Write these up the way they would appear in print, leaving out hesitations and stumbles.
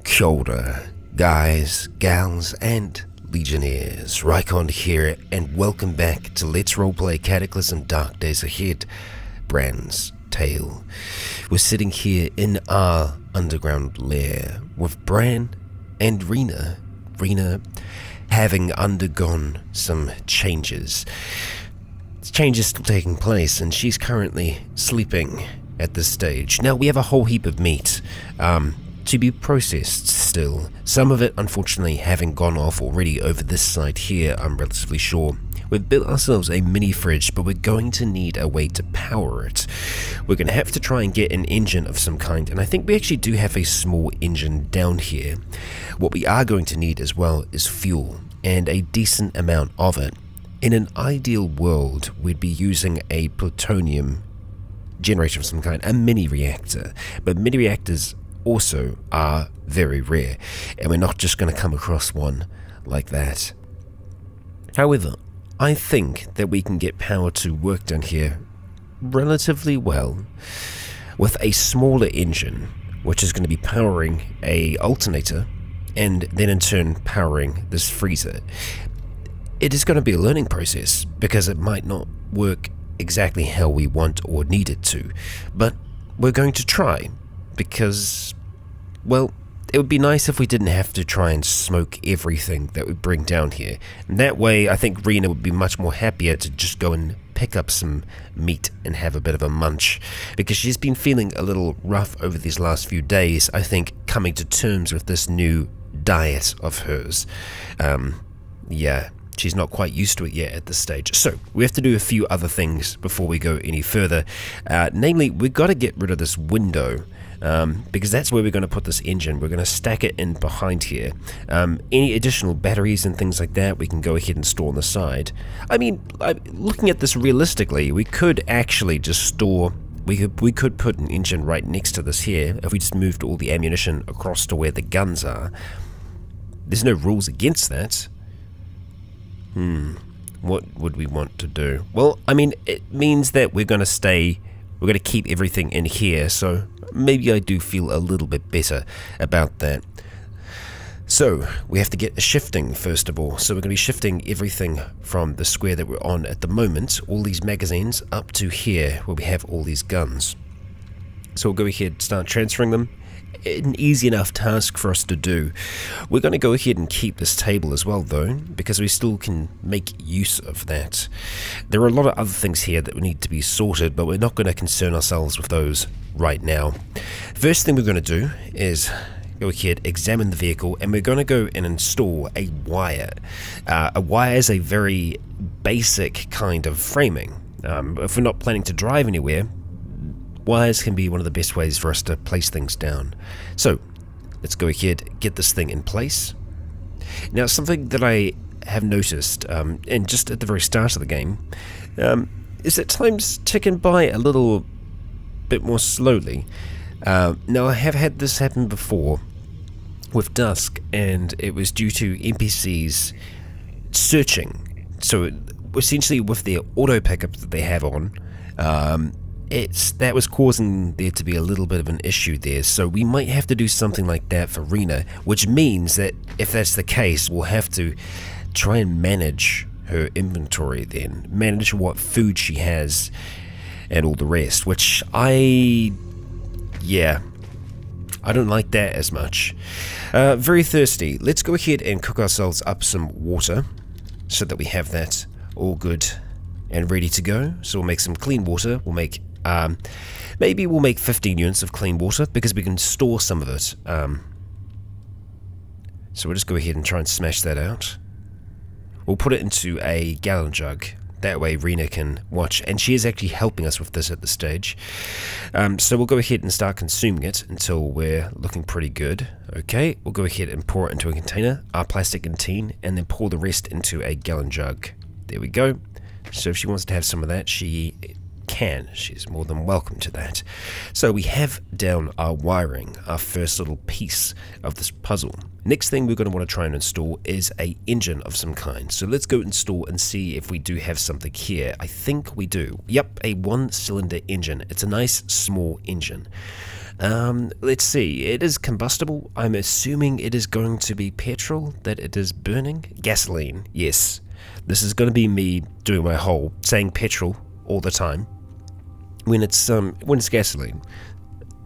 Kia ora, guys, gals, and legionnaires. Rycon here, and welcome back to Let's Roleplay Cataclysm Dark Days Ahead, Bran's Tale. We're sitting here in our underground lair with Bran and Renas. Renas having undergone some changes. Changes still taking place, and she's currently sleeping at this stage. Now, we have a whole heap of meat to be processed still. Some of it, unfortunately, having gone off already over this side here, I'm relatively sure. We've built ourselves a mini fridge, but we're going to need a way to power it. We're going to have to try and get an engine of some kind, and I think we actually do have a small engine down here. What we are going to need as well is fuel, and a decent amount of it. In an ideal world, we'd be using a plutonium generator of some kind, a mini reactor, but mini reactors also are very rare, and we're not just going to come across one like that. However, I think that we can get power to work down here relatively well with a smaller engine, which is going to be powering a alternator and then in turn powering this freezer. It is going to be a learning process because it might not work exactly how we want or need it to, but we're going to try because, well, it would be nice if we didn't have to try and smoke everything that we bring down here. And that way, I think Renas would be much more happier to just go and pick up some meat and have a bit of a munch, because she's been feeling a little rough over these last few days, I think, coming to terms with this new diet of hers. Yeah. She's not quite used to it yet at this stage. So, we have to do a few other things before we go any further. Namely, we've got to get rid of this window, because that's where we're going to put this engine. We're going to stack it in behind here. Any additional batteries and things like that, we can go ahead and store on the side. I mean, looking at this realistically, we could actually just store... We could put an engine right next to this here, if we just moved all the ammunition across to where the guns are. There's no rules against that. What would we want to do? Well, I mean, it means that we're going to keep everything in here, so maybe I do feel a little bit better about that. So, we have to get a shifting first of all. So we're going to be shifting everything from the square that we're on at the moment, all these magazines, up to here, where we have all these guns. So we'll go ahead and start transferring them. An easy enough task for us to do. We're going to go ahead and keep this table as well though, because we still can make use of that. There are a lot of other things here that need to be sorted, but we're not going to concern ourselves with those right now. First thing we're going to do is go ahead, examine the vehicle, and we're going to go and install a wire. A wire is a very basic kind of framing. If we're not planning to drive anywhere, wires can be one of the best ways for us to place things down. So, let's go ahead, get this thing in place. Now, something that I have noticed, and just at the very start of the game, is that time's ticking by a little bit more slowly. Now, I have had this happen before with Dusk, and it was due to NPCs searching. So, essentially, with their auto pickup that they have on, that was causing there to be a little bit of an issue there, so we might have to do something like that for Renas, which means that if that's the case, we'll have to try and manage her inventory then, manage what food she has and all the rest, which I don't like that as much. Very thirsty. Let's go ahead and cook ourselves up some water so that we have that all good and ready to go. So we'll make some clean water. We'll make maybe we'll make 15 units of clean water because we can store some of it. So we'll just go ahead and try and smash that out. We'll put it into a gallon jug. That way Renas can watch, and she is actually helping us with this at this stage. So we'll go ahead and start consuming it until we're looking pretty good. Okay, we'll go ahead and pour it into a container, our plastic canteen, and then pour the rest into a gallon jug. There we go. So if she wants to have some of that, she can. She's more than welcome to that. So we have down our wiring, our first little piece of this puzzle. Next thing we're going to want to try and install is an engine of some kind. So let's go install and see if we do have something here. I think we do. Yep, a one-cylinder engine. It's a nice small engine. Let's see, it is combustible. I'm assuming it is going to be petrol that it is burning. Gasoline, yes. This is going to be me doing my whole saying petrol all the time. When it's gasoline,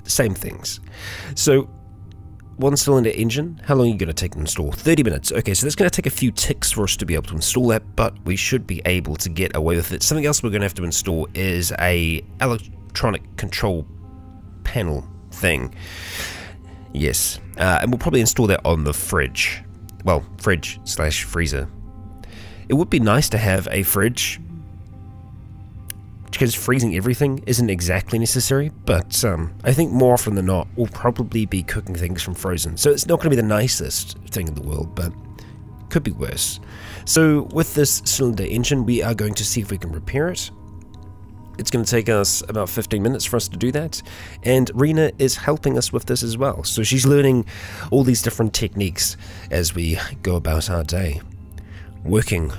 same things. So, 1-cylinder engine, how long are you going to take to install? 30 minutes. Okay, so that's going to take a few ticks for us to be able to install that, but we should be able to get away with it. Something else we're going to have to install is a electronic control panel thing. Yes, and we'll probably install that on the fridge. Well, fridge/freezer. It would be nice to have a fridge, because freezing everything isn't exactly necessary, but I think more often than not we'll probably be cooking things from frozen, so it's not going to be the nicest thing in the world, but could be worse. So with this cylinder engine, we are going to see if we can repair it. It's going to take us about 15 minutes for us to do that, and Rena is helping us with this as well, so she's learning all these different techniques as we go about our day, working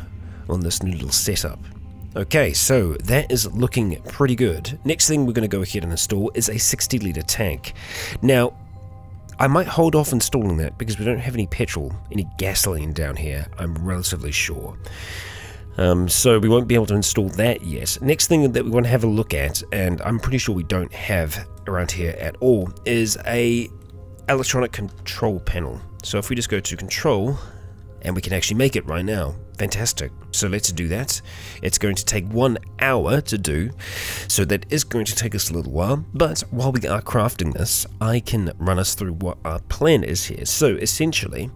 on this new little setup. Okay, so that is looking pretty good. Next thing we're going to go ahead and install is a 60-litre tank. Now, I might hold off installing that because we don't have any petrol, any gasoline down here, I'm relatively sure. So we won't be able to install that yet. Next thing that we want to have a look at, and I'm pretty sure we don't have around here at all, is a electronic control panel. So if we just go to control, and we can actually make it right now. Fantastic. So let's do that. It's going to take 1 hour to do, so that is going to take us a little while, but while we are crafting this, I can run us through what our plan is here. So essentially,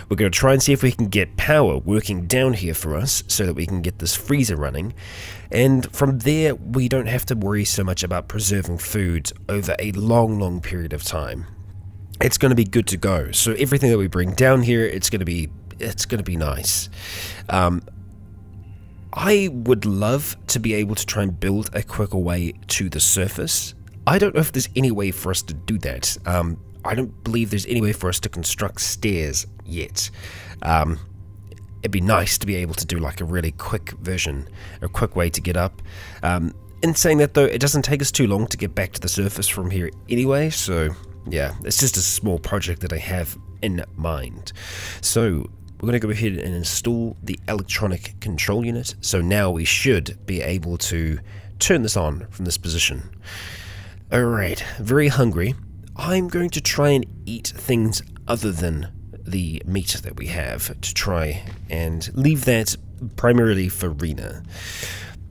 we're going to try and see if we can get power working down here for us, so that we can get this freezer running, and from there we don't have to worry so much about preserving food over a long period of time. It's going to be good to go. So everything that we bring down here, it's going to be nice. I would love to be able to try and build a quicker way to the surface. I don't know if there's any way for us to do that. I don't believe there's any way for us to construct stairs yet. It'd be nice to be able to do like a really quick version, a quick way to get up. In saying that though, it doesn't take us too long to get back to the surface from here anyway, so yeah, it's just a small project that I have in mind. So we're going to go ahead and install the electronic control unit. So now we should be able to turn this on from this position. Alright, very hungry. I'm going to try and eat things other than the meat that we have, to try and leave that primarily for Rena.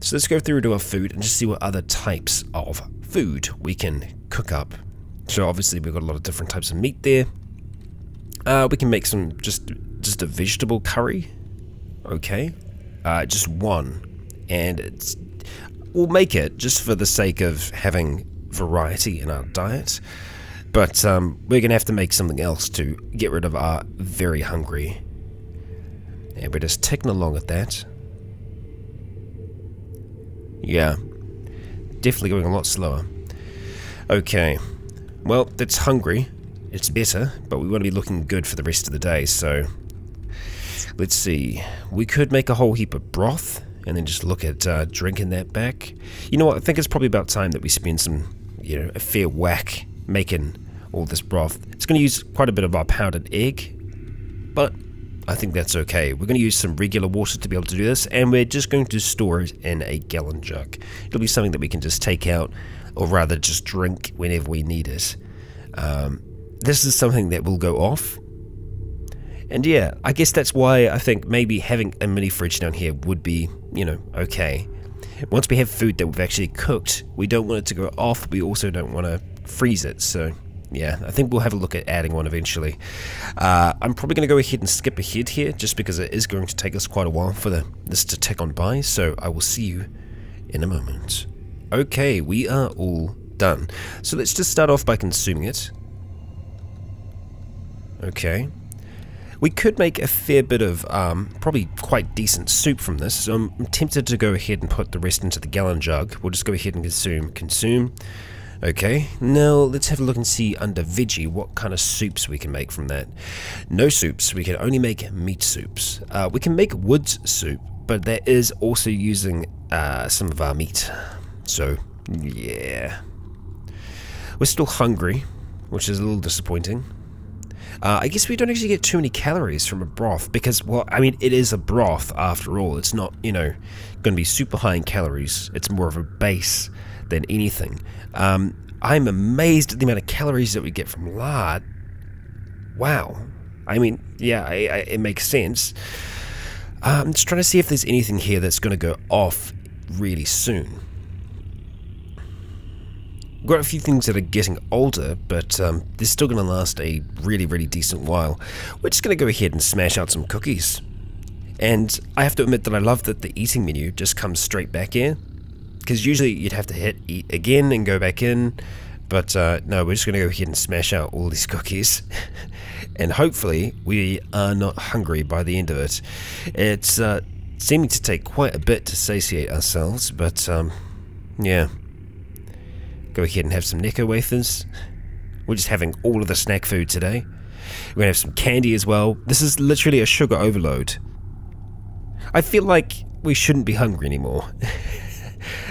So let's go through to our food and just see what other types of food we can cook up. So obviously we've got a lot of different types of meat there. We can make some just a vegetable curry. Okay, just one, and we'll make it just for the sake of having variety in our diet. But we're gonna have to make something else to get rid of our very hungry. And we're just ticking along at that. Yeah, definitely going a lot slower. Okay, well, it's hungry. It's better, but we want to be looking good for the rest of the day, so let's see. We could make a whole heap of broth and then just look at drinking that back. You know what, I think it's probably about time that we spend some, a fair whack making all this broth. It's going to use quite a bit of our powdered egg, but I think that's okay. We're going to use some regular water to be able to do this, and we're just going to store it in a gallon jug. It'll be something that we can just take out, or rather just drink whenever we need it. This is something that will go off, and yeah, I guess that's why I think maybe having a mini fridge down here would be, okay. Once we have food that we've actually cooked, we don't want it to go off, we also don't want to freeze it, so yeah, I think we'll have a look at adding one eventually. I'm probably going to go ahead and skip ahead here, just because it is going to take us quite a while for this to tick on by, so I will see you in a moment. Okay, we are all done. So let's just start off by consuming it. Okay. We could make a fair bit of, probably quite decent soup from this, so I'm tempted to go ahead and put the rest into the gallon jug. We'll just go ahead and consume. Okay, now let's have a look and see under veggie what kind of soups we can make from that. No soups, we can only make meat soups. We can make woods soup, but that is also using some of our meat. So, yeah. We're still hungry, which is a little disappointing. I guess we don't actually get too many calories from a broth because, well, I mean, it is a broth after all. It's not, you know, going to be super high in calories. It's more of a base than anything. I'm amazed at the amount of calories that we get from lard. Wow. I mean, yeah, it makes sense. I'm just trying to see if there's anything here that's going to go off really soon. We've got a few things that are getting older, but they're still going to last a really, really decent while. We're just going to go ahead and smash out some cookies. And I have to admit that I love that the eating menu just comes straight back here. Because usually you'd have to hit eat again and go back in. But no, we're just going to go ahead and smash out all these cookies. And hopefully we are not hungry by the end of it. It's seeming to take quite a bit to satiate ourselves, but yeah. Go ahead and have some Necco wafers. We're just having all of the snack food today. We're going to have some candy as well. This is literally a sugar overload. I feel like we shouldn't be hungry anymore.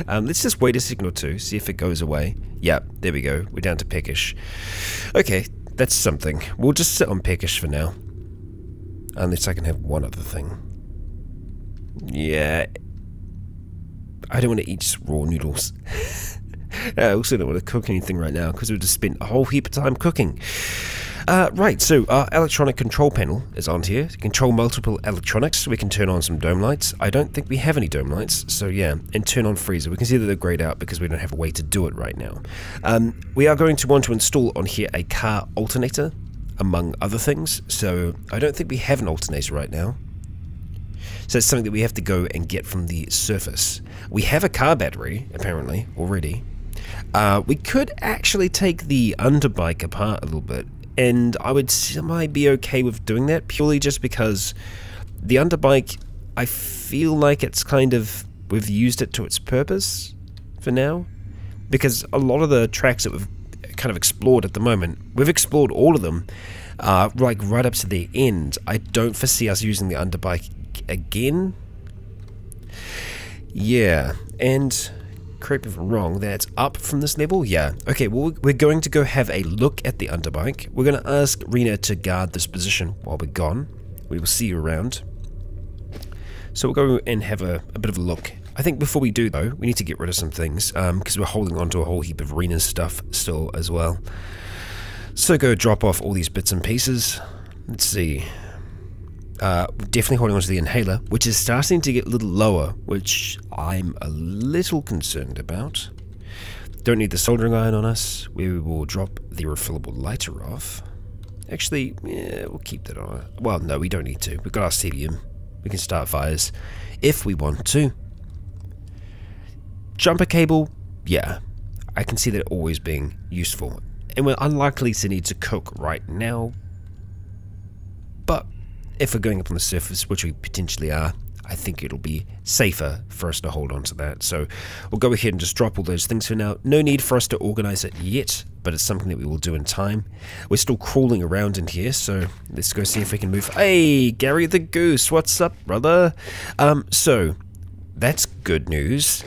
Let's just wait a second or two, see if it goes away. Yeah, there we go. We're down to peckish. Okay, that's something. We'll just sit on peckish for now. Unless I can have one other thing. Yeah. I don't want to eat just raw noodles. I also don't want to cook anything right now because we've just spent a whole heap of time cooking. Right, so our electronic control panel is on here. To control multiple electronics, we can turn on some dome lights. I don't think we have any dome lights, so yeah, and turn on freezer. We can see that they're grayed out because we don't have a way to do it right now. We are going to want to install on here a car alternator, among other things, so I don't think we have an alternator right now. So it's something that we have to go and get from the surface. We have a car battery, apparently, already. We could actually take the underbike apart a little bit, and I would semi be okay with doing that, purely just because the underbike, I feel like it's kind of, we've used it to its purpose for now, because a lot of the tracks that we've kind of explored at the moment, we've explored all of them, like right up to the end. I don't foresee us using the underbike again. Yeah, and correct me if I'm wrong, that's up from this level? Yeah. Okay, well, we're going to go have a look at the underbike. We're going to ask Rena to guard this position while we're gone. We will see you around. So we'll go and have a bit of a look. I think before we do, though, we need to get rid of some things, because we're holding on to a whole heap of Renas stuff still as well. So go drop off all these bits and pieces. Let's see. Definitely holding on to the inhaler, which is starting to get a little lower, which I'm a little concerned about. Don't need the soldering iron on us. We will drop the refillable lighter off. Actually, yeah, we'll keep that on. Well, no, we don't need to. We've got our CBM. We can start fires if we want to. Jumper cable, yeah. I can see that always being useful. And we're unlikely to need to cook right now. But if we're going up on the surface, which we potentially are, I think it'll be safer for us to hold on to that. So we'll go ahead and just drop all those things for now. No need for us to organize it yet, but it's something that we will do in time. We're still crawling around in here, so let's go see if we can move. Hey, Gary the Goose, what's up, brother? So that's good news.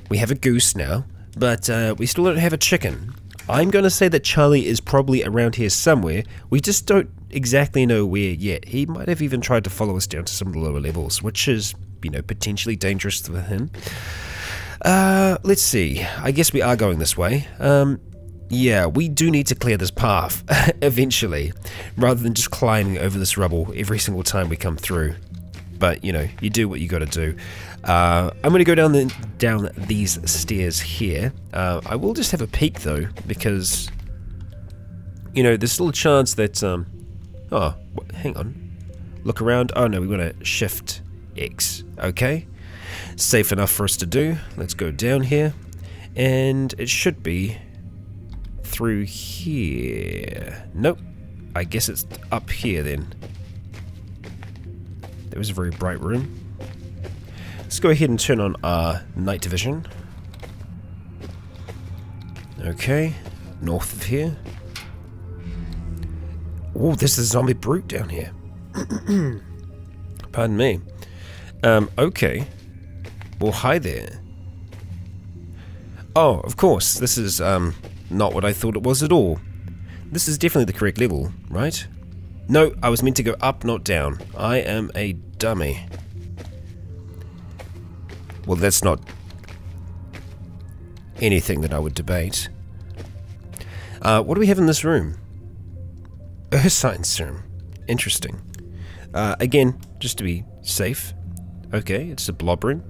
We have a goose now, but we still don't have a chicken. I'm going to say that Charlie is probably around here somewhere. We just don't exactly know where yet. He might have even tried to follow us down to some of the lower levels, which is, you know, potentially dangerous for him. Let's see. I guess we are going this way. Yeah, we do need to clear this path eventually, rather than just climbing over this rubble every single time we come through. But, you know, you do what you got to do. I'm going to go down these stairs here. I will just have a peek, though, because, you know, there's still a chance that... oh, hang on. Look around. Oh, no, we want to shift X. Okay. Safe enough for us to do. Let's go down here. And it should be through here. Nope. I guess it's up here, then. That was a very bright room. Let's go ahead and turn on our night vision. Okay, north of here. Oh, there's a zombie brute down here. Pardon me. Okay. Well, hi there. Oh, of course, this is not what I thought it was at all. This is definitely the correct level, right? No, I was meant to go up, not down. I am a dummy. Well, that's not anything that I would debate. What do we have in this room? Earth science room. Interesting. Again, just to be safe. Okay, it's a blob room.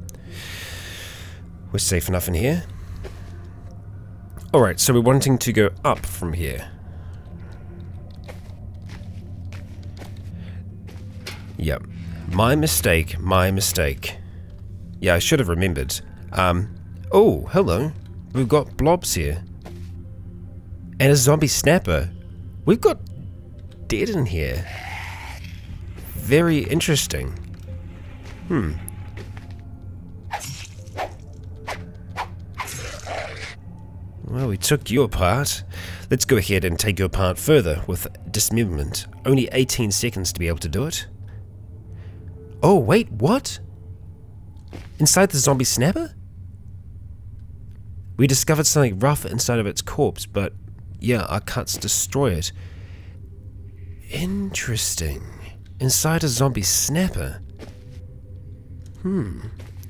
We're safe enough in here. Alright, so we're wanting to go up from here. Yep. My mistake, my mistake. Yeah, I should have remembered. Oh, hello. We've got blobs here. And a zombie snapper. We've got dead in here. Very interesting. Well, we took you apart. Let's go ahead and take you apart further with dismemberment. Only 18 seconds to be able to do it. Oh, wait, what? Inside the zombie snapper? We discovered something rough inside of its corpse, but yeah, our cuts destroy it. Interesting. Inside a zombie snapper.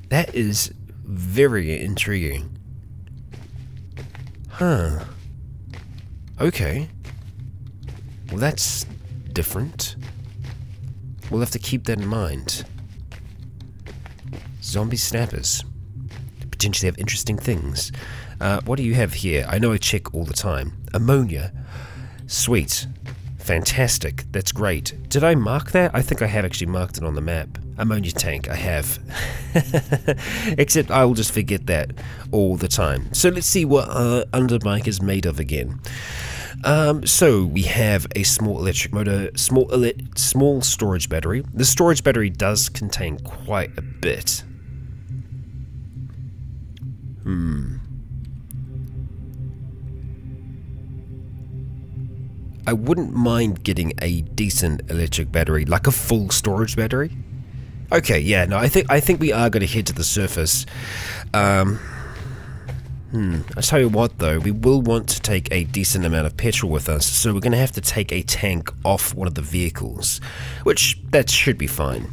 That is very intriguing. Huh. Okay. Well, that's different. We'll have to keep that in mind. Zombie snappers. Potentially have interesting things. What do you have here? I know I check all the time. Ammonia. Sweet. Fantastic. That's great. Did I mark that? I think I have actually marked it on the map. Ammonia tank. I have. Except I will just forget that all the time. So let's see what Underbike is made of again. So we have a small electric motor, small storage battery. The storage battery does contain quite a bit. I wouldn't mind getting a decent electric battery, like a full storage battery. Okay, yeah, no, I think we are going to head to the surface. I'll tell you what though, we will want to take a decent amount of petrol with us, so we're going to have to take a tank off one of the vehicles, which that should be fine.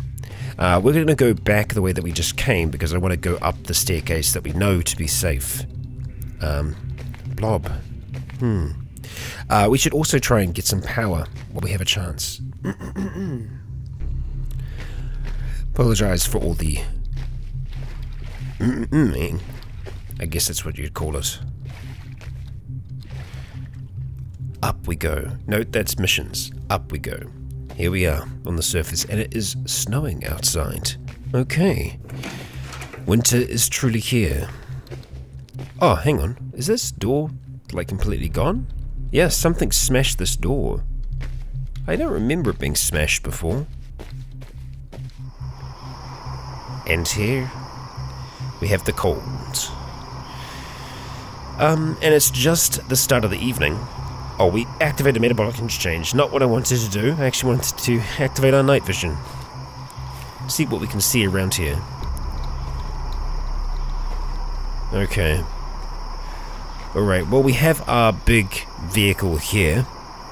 We're going to go back the way that we just came because I want to go up the staircase that we know to be safe. Blob. We should also try and get some power while we have a chance. Apologize for all the I guess that's what you'd call it. Up we go. No, that's missions. Up we go. Here we are on the surface, and it is snowing outside. Okay. Winter is truly here. Oh, hang on. Is this door, like, completely gone? Yeah, something smashed this door. I don't remember it being smashed before. And here we have the cold. And it's just the start of the evening. Oh, we activated metabolic exchange. Not what I wanted to do. I actually wanted to activate our night vision. See what we can see around here. Okay. Alright, well we have our big vehicle here.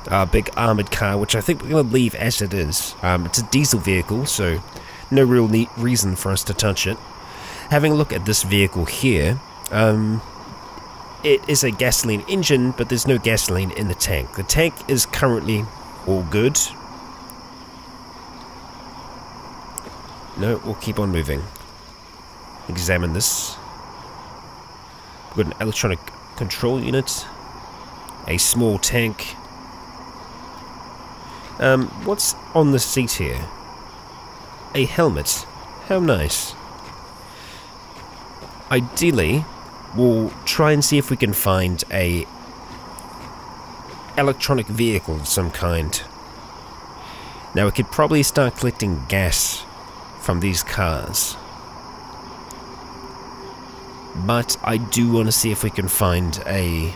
Our big armoured car, which I think we're going to leave as it is. It's a diesel vehicle, so no real reason for us to touch it. Having a look at this vehicle here, it is a gasoline engine, but there's no gasoline in the tank. The tank is currently all good. No, we'll keep on moving. Examine this. We've got an electronic control unit. A small tank. What's on the seat here? A helmet. How nice. Ideally, we'll try and see if we can find a electronic vehicle of some kind. Now we could probably start collecting gas from these cars. But I do want to see if we can find a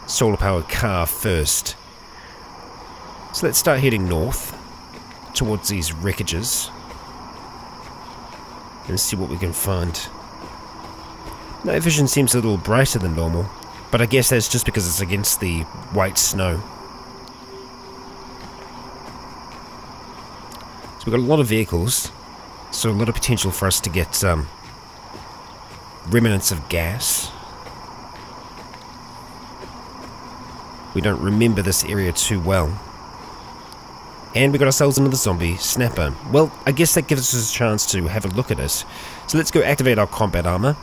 solar powered car first. So let's start heading north towards these wreckages and see what we can find. Night vision seems a little brighter than normal, but I guess that's just because it's against the white snow. So we've got a lot of vehicles, so a lot of potential for us to get remnants of gas. We don't remember this area too well. And we got ourselves another zombie snapper. Well, I guess that gives us a chance to have a look at it. So let's go activate our combat armor.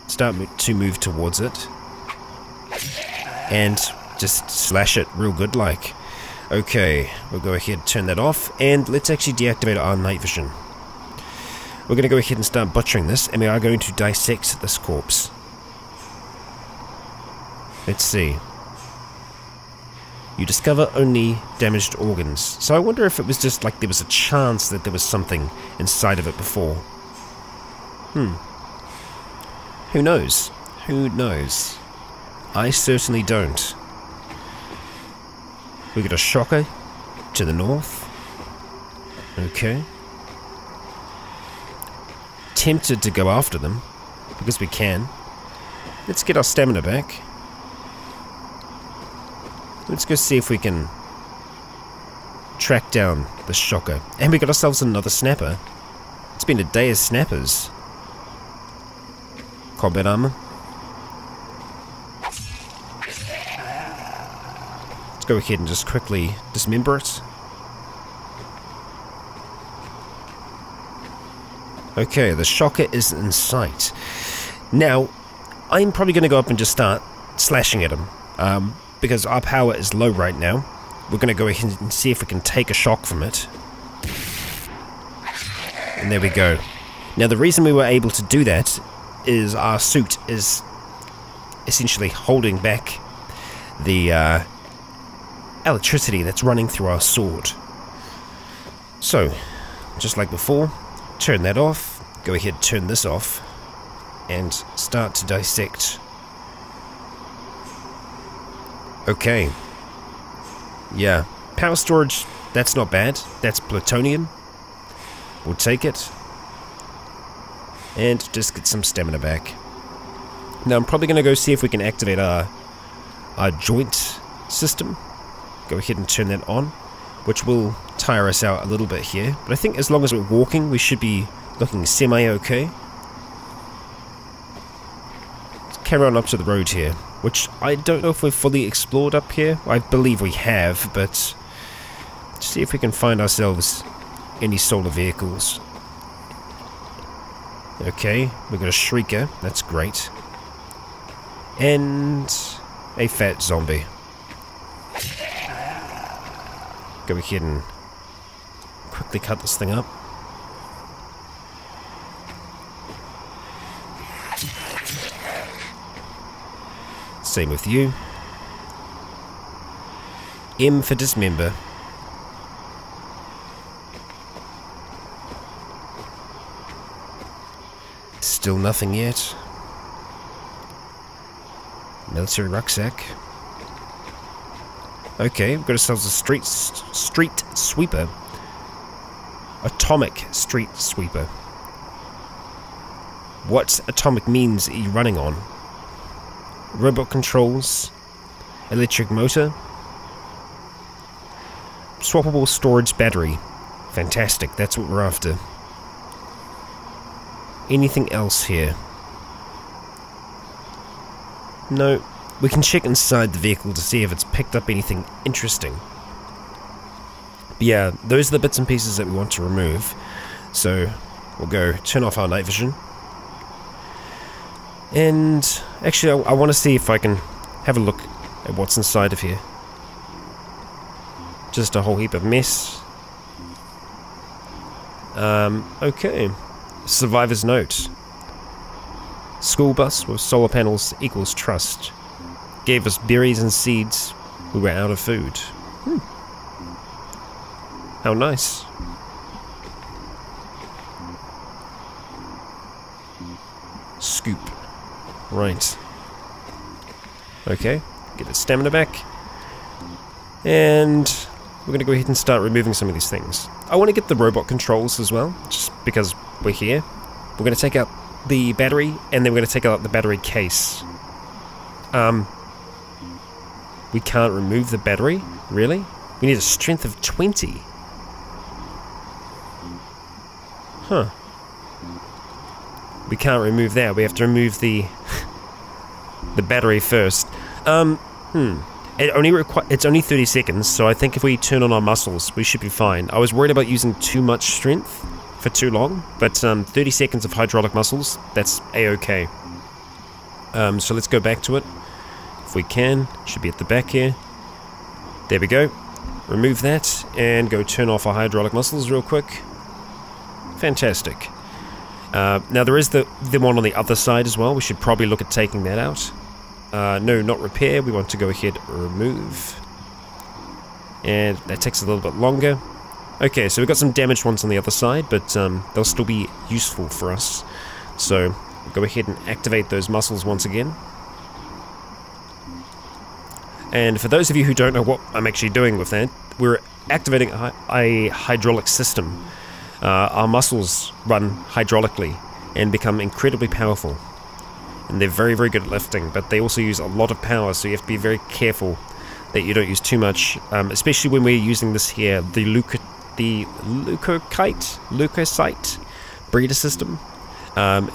Start to move towards it. And just slash it real good like. Okay, we'll go ahead and turn that off. And let's actually deactivate our night vision. We're going to go ahead and start butchering this. And we are going to dissect this corpse. Let's see. You discover only damaged organs. So I wonder if it was just like there was a chance that there was something inside of it before. Who knows? Who knows? I certainly don't. We got a shocker to the north. Okay. Tempted to go after them, because we can. Let's get our stamina back. Let's go see if we can track down the shocker. And we got ourselves another snapper. It's been a day of snappers. Combat armor. Let's go ahead and just quickly dismember it. Okay, the shocker is in sight. Now, I'm probably going to go up and just start slashing at him. Because our power is low right now. We're going to go ahead and see if we can take a shock from it. And there we go. Now the reason we were able to do that is our suit is essentially holding back the electricity that's running through our sword. So, just like before, turn that off, go ahead and turn this off, and start to dissect. Okay. Yeah, power storage, that's not bad. That's plutonium. We'll take it. And just get some stamina back. Now I'm probably going to go see if we can activate our joint system. Go ahead and turn that on, which will tire us out a little bit here. But I think as long as we're walking, we should be looking semi-okay. Let's carry on up to the road here, which I don't know if we've fully explored up here. I believe we have, but let's see if we can find ourselves any solar vehicles. Okay, we've got a shrieker, that's great. And a fat zombie. Go ahead and quickly cut this thing up. Same with you. M for dismember. Still nothing yet. Military rucksack. Okay, we've got ourselves a street sweeper. Atomic street sweeper. What atomic means are you running on? Robot controls. Electric motor. Swappable storage battery. Fantastic, that's what we're after. Anything else here? No. We can check inside the vehicle to see if it's picked up anything interesting. But yeah, those are the bits and pieces that we want to remove. So, we'll go turn off our night vision. And actually, I want to see if I can have a look at what's inside of here. Just a whole heap of mess. Okay. Survivor's note. School bus with solar panels equals trust. Gave us berries and seeds. We were out of food. How nice. Scoop. Right. Okay. Get the stamina back. And we're going to go ahead and start removing some of these things. I want to get the robot controls as well, just because we're here. We're going to take out the battery, and then we're going to take out the battery case. We can't remove the battery? Really? We need a strength of 20. Huh. We can't remove that. We have to remove the the battery first. It's only 30 seconds, so I think if we turn on our muscles, we should be fine. I was worried about using too much strength for too long, but 30 seconds of hydraulic muscles, that's a-okay. So let's go back to it. If we can, should be at the back here. There we go. Remove that, and go turn off our hydraulic muscles real quick. Fantastic. Now there is the one on the other side as well. We should probably look at taking that out. No, not repair. We want to go ahead and remove. And that takes a little bit longer. Okay, so we've got some damaged ones on the other side, but they'll still be useful for us. So we'll go ahead and activate those muscles once again. And for those of you who don't know what I'm actually doing with that, we're activating a hydraulic system. Our muscles run hydraulically and become incredibly powerful. And they're very, very good at lifting, but they also use a lot of power, so you have to be very careful that you don't use too much, especially when we're using this here, the leukocyte breeder system,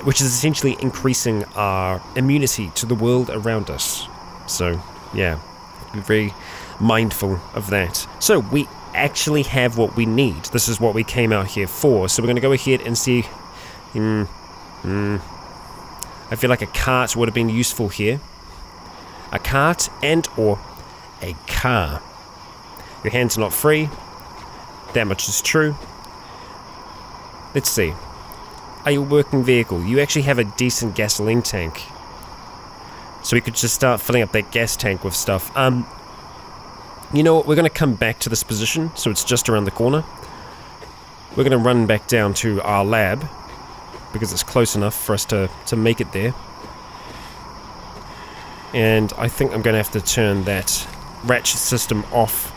which is essentially increasing our immunity to the world around us. So, yeah, be very mindful of that. So, we actually have what we need. This is what we came out here for, so we're going to go ahead and see... I feel like a cart would have been useful here. A cart and or a car. Your hands are not free. That much is true. Let's see. Are you a working vehicle? You actually have a decent gasoline tank. So we could just start filling up that gas tank with stuff. You know what? We're going to come back to this position, so it's just around the corner. We're going to run back down to our lab, because it's close enough for us to make it there. And I think I'm going to have to turn that ratchet system off.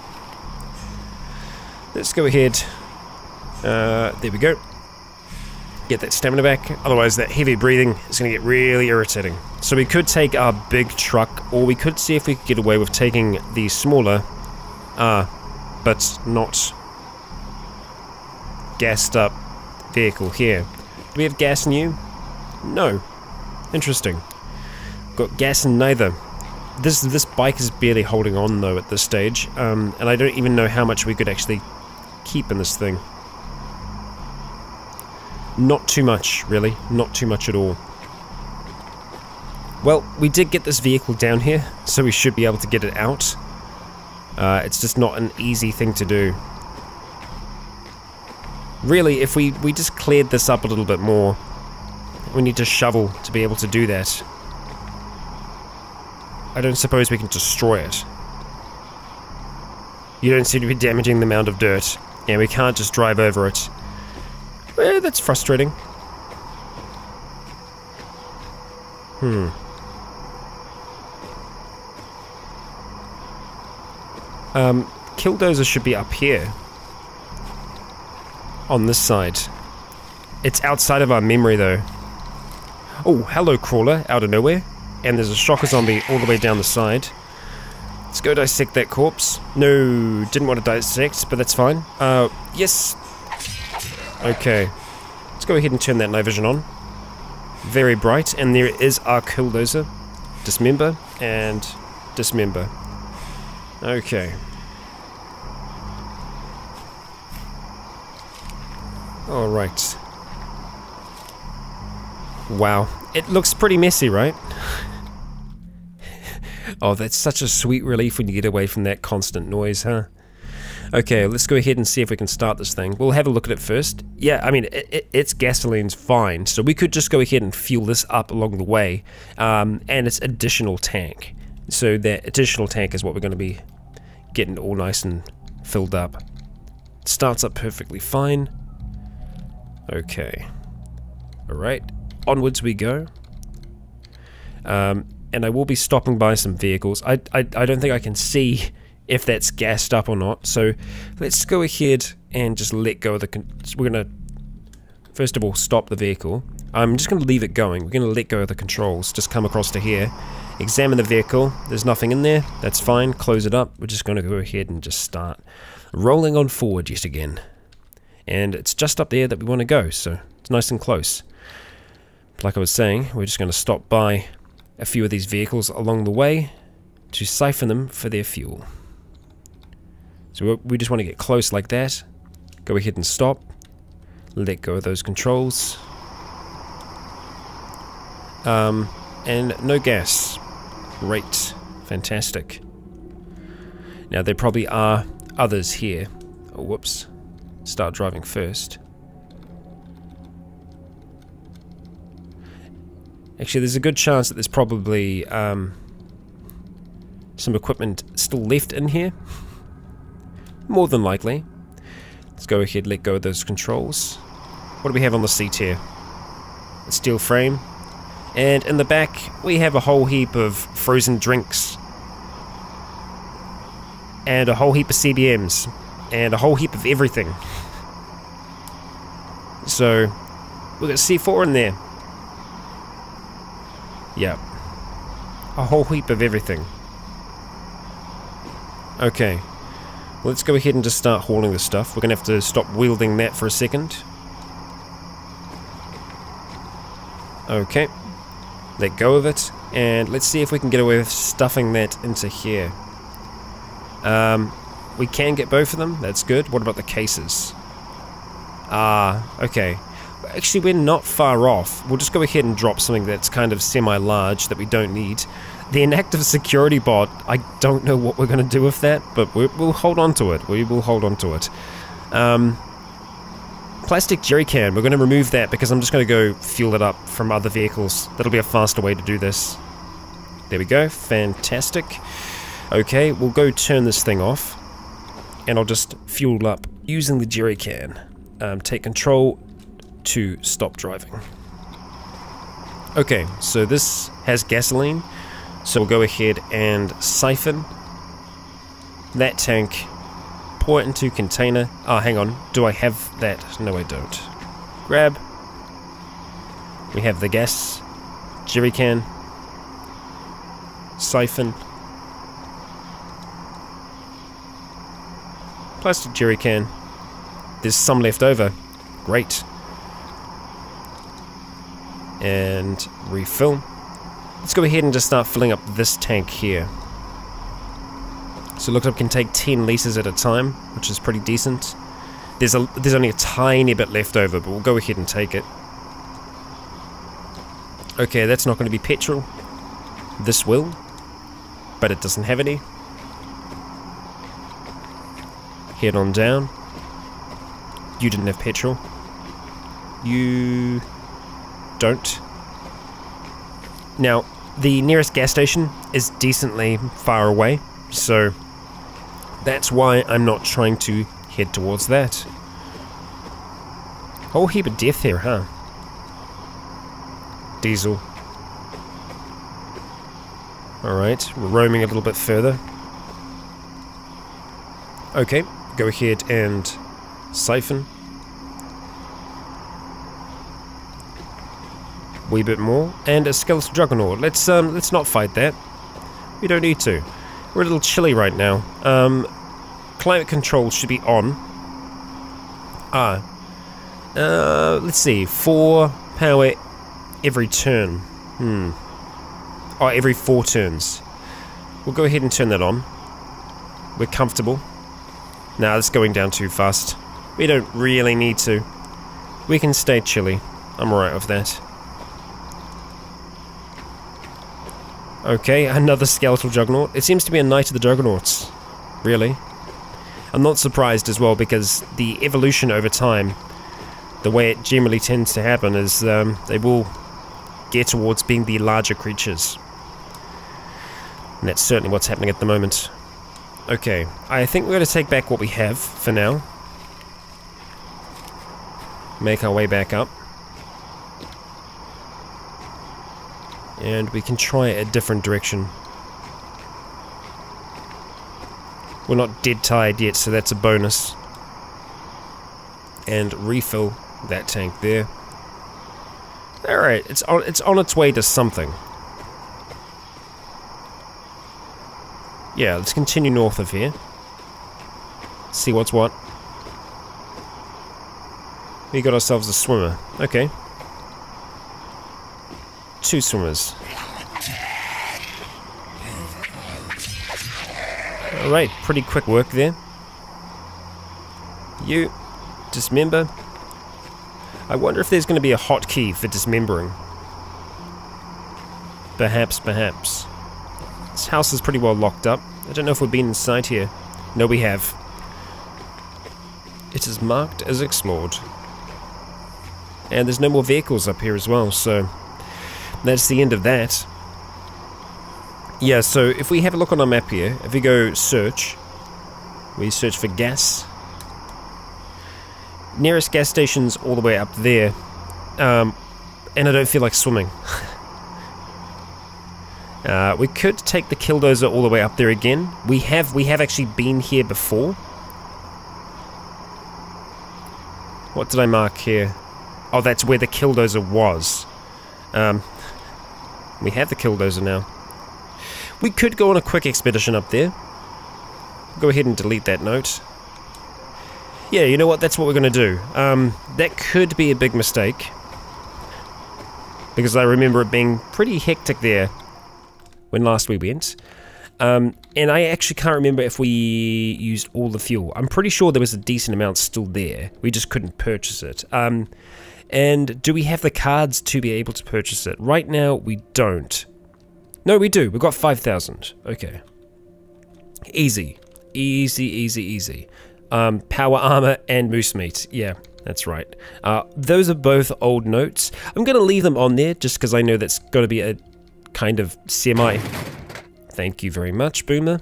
Let's go ahead. There we go. Get that stamina back, otherwise that heavy breathing is going to get really irritating. So we could take our big truck, or we could see if we could get away with taking the smaller, but not gassed up vehicle here. Do we have gas in you? No. Interesting. Got gas in neither. This bike is barely holding on though at this stage, and I don't even know how much we could actually keep in this thing. Not too much, really. Not too much at all. Well, we did get this vehicle down here, so we should be able to get it out. It's just not an easy thing to do. Really, if we just cleared this up a little bit more, we need to shovel to be able to do that. I don't suppose we can destroy it. You don't seem to be damaging the mound of dirt, and we can't just drive over it. Well, that's frustrating. Killdozer should be up here. On this side. It's outside of our memory though. Oh, hello crawler, out of nowhere. And there's a shocker zombie all the way down the side. Let's go dissect that corpse. No, didn't want to dissect, but that's fine. Yes. Okay. Let's go ahead and turn that night vision on. Very bright, and there is our killdozer. Dismember, and dismember. Okay. Alright. Wow. It looks pretty messy, right? Oh, that's such a sweet relief when you get away from that constant noise, huh? Okay, let's go ahead and see if we can start this thing. We'll have a look at it first. Yeah, I mean, its gasoline's fine, so we could just go ahead and fuel this up along the way. And it's additional tank. So that additional tank is what we're going to be getting all nice and filled up. It starts up perfectly fine. Okay. Alright, onwards we go. And I will be stopping by some vehicles. I don't think I can see if that's gassed up or not, so let's go ahead and just let go of the... We're gonna, first of all, stop the vehicle. I'm just going to leave it going. We're going to let go of the controls. Just come across to here. Examine the vehicle. There's nothing in there. That's fine. Close it up. We're just going to go ahead and just start rolling on forward yet again. And it's just up there that we want to go, so it's nice and close. Like I was saying, we're just going to stop by a few of these vehicles along the way to siphon them for their fuel. So we just want to get close like that. Go ahead and stop. Let go of those controls. And no gas. Great. Fantastic. Now there probably are others here. Oh, whoops. Start driving first. Actually, there's a good chance that there's probably some equipment still left in here. More than likely. Let's go ahead, let go of those controls. What do we have on the seat here? A steel frame. And in the back, we have a whole heap of frozen drinks. And a whole heap of CBMs. And a whole heap of everything. So, we've got C4 in there. Yep. A whole heap of everything. Okay. Let's go ahead and just start hauling this stuff. We're going to have to stop wielding that for a second. Okay. Let go of it. And let's see if we can get away with stuffing that into here. We can get both of them. That's good. What about the cases? Okay. Actually, we're not far off. We'll just go ahead and drop something that's kind of semi-large that we don't need. The inactive security bot, I don't know what we're going to do with that, but we'll hold on to it. We will hold on to it. Plastic jerry can, we're going to remove that because I'm just going to go fuel it up from other vehicles. That'll be a faster way to do this. There we go. Fantastic. Okay, we'll go turn this thing off. And I'll just fuel up using the jerry can. Take control to stop driving. Okay, so this has gasoline. So we'll go ahead and siphon that tank. Pour it into container. Oh, hang on. Do I have that? No, I don't. Grab. We have the gas. Jerry can. Siphon. Plastic jerry can. There's some left over. Great. And refill. Let's go ahead and just start filling up this tank here. So it looks like we can take 10 litres at a time, which is pretty decent. There's only a tiny bit left over, but we'll go ahead and take it. Okay, that's not going to be petrol. This will, but it doesn't have any. Head on down. You didn't have petrol. You don't. Now, the nearest gas station is decently far away, so that's why I'm not trying to head towards that. Whole heap of death here, huh? Diesel. Alright, we're roaming a little bit further. Okay, go ahead and siphon. Wee bit more, and a skeletal Juggernaut. Let's not fight that. We don't need to. We're a little chilly right now. Climate control should be on. Let's see. 4 power every turn. Oh, every 4 turns. We'll go ahead and turn that on. We're comfortable. Nah, that's going down too fast. We don't really need to. We can stay chilly. I'm alright with that. Okay, another skeletal Juggernaut. It seems to be a Knight of the Juggernauts. Really. I'm not surprised as well, because the evolution over time, the way it generally tends to happen is they will get towards being the larger creatures. And that's certainly what's happening at the moment. Okay, I think we're going to take back what we have for now. Make our way back up. And we can try a different direction. We're not dead tired yet, so that's a bonus. And refill that tank there. Alright, it's on its way to something. Yeah, let's continue north of here. See what's what. We got ourselves a swimmer. Okay. 2 swimmers. Alright, pretty quick work there. You, dismember. I wonder if there's going to be a hotkey for dismembering. Perhaps. This house is pretty well locked up. I don't know if we've been inside here. No, we have. It is marked as explored. And there's no more vehicles up here as well, so that's the end of that. Yeah, so if we have a look on our map here, if we go search, we search for gas. Nearest gas station's all the way up there, and I don't feel like swimming. We could take the killdozer all the way up there again. We have actually been here before. What did I mark here? Oh, that's where the killdozer was. We have the killdozer now. We could go on a quick expedition up there. Go ahead and delete that note. Yeah, you know what? That's what we're going to do. That could be a big mistake. Because I remember it being pretty hectic there when last we went. And I actually can't remember if we used all the fuel. I'm pretty sure there was a decent amount still there. We just couldn't purchase it. And do we have the cards to be able to purchase it? Right now, we don't. No, we do. We've got 5,000. Okay. Easy. Easy. Power armor and moose meat. Yeah, that's right. Those are both old notes. I'm going to leave them on there just because I know that's going to be a kind of semi... Thank you very much, Boomer.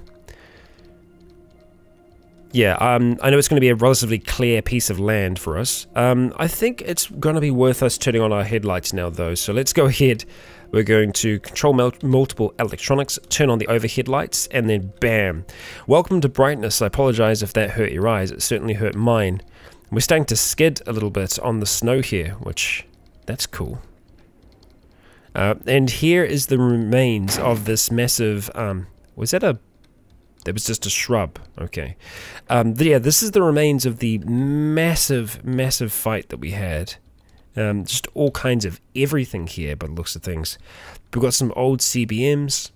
Yeah, I know it's going to be a relatively clear piece of land for us. I think it's going to be worth us turning on our headlights now, though. So let's go ahead. We're going to control multiple electronics, turn on the overhead lights, and then bam. Welcome to brightness. I apologize if that hurt your eyes. It certainly hurt mine. We're starting to skid a little bit on the snow here, which, that's cool. And here is the remains of this massive, was that a... That was just a shrub. Okay. Yeah, this is the remains of the massive fight that we had. Just all kinds of everything here by the looks of things. We've got some old CBMs,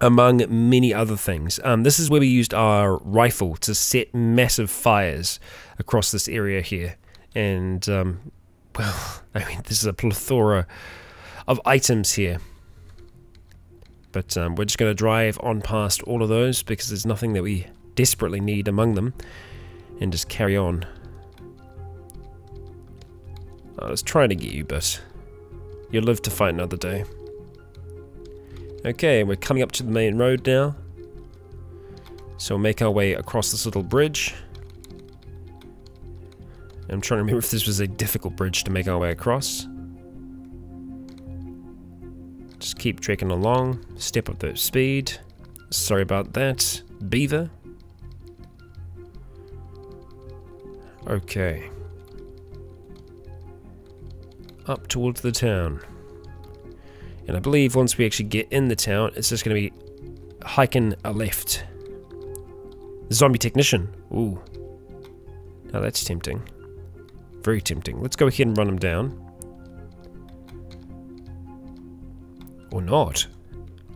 among many other things. This is where we used our rifle to set massive fires across this area here. And, well, I mean, this is a plethora of items here. But we're just going to drive on past all of those because there's nothing that we desperately need among them. And just carry on. I was trying to get you, but you'll live to fight another day. Okay, we're coming up to the main road now. So we'll make our way across this little bridge. I'm trying to remember if this was a difficult bridge to make our way across. Just keep trekking along, step up the speed. Sorry about that, beaver. Okay. Up towards the town. And I believe once we actually get in the town, it's just going to be hiking a left. Zombie technician. Ooh. Now that's tempting. Very tempting. Let's go ahead and run him down. Or not.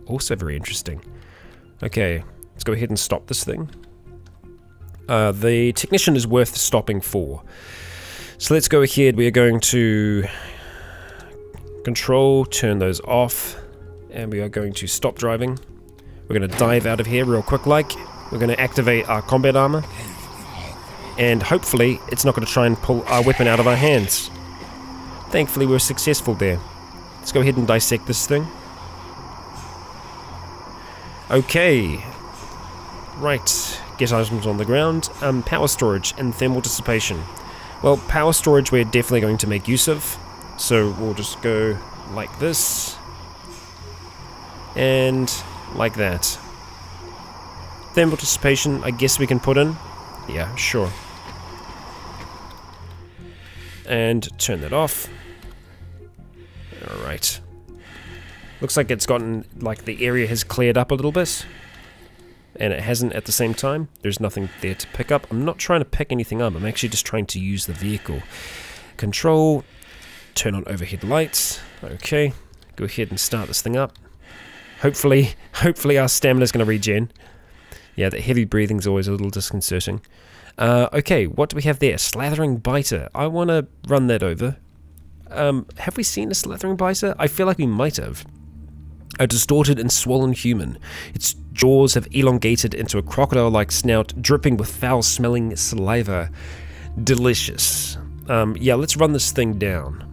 Also very interesting. Okay, let's go ahead and stop this thing. The technician is worth stopping for. So let's go ahead. We are going to control, turn those off, and we are going to stop driving. We're going to dive out of here real quick like. We're going to activate our combat armor. And hopefully it's not going to try and pull our weapon out of our hands. Thankfully we're successful there. Let's go ahead and dissect this thing. Okay. Right. Get items on the ground. Power storage and thermal dissipation. Well, power storage we're definitely going to make use of. So we'll just go like this. And like that. Thermal dissipation, I guess we can put in. Yeah, sure. And turn that off. Alright. Looks like it's gotten, like, the area has cleared up a little bit. And it hasn't at the same time. There's nothing there to pick up. I'm not trying to pick anything up. I'm actually just trying to use the vehicle. Control. Turn on overhead lights. Okay. Go ahead and start this thing up. Hopefully our stamina's going to regen. Yeah, the heavy breathing's always a little disconcerting. Okay, what do we have there? Slathering biter. I want to run that over. Have we seen a slathering biter? I feel like we might have. A distorted and swollen human. Its jaws have elongated into a crocodile-like snout, dripping with foul-smelling saliva. Delicious. Yeah, let's run this thing down.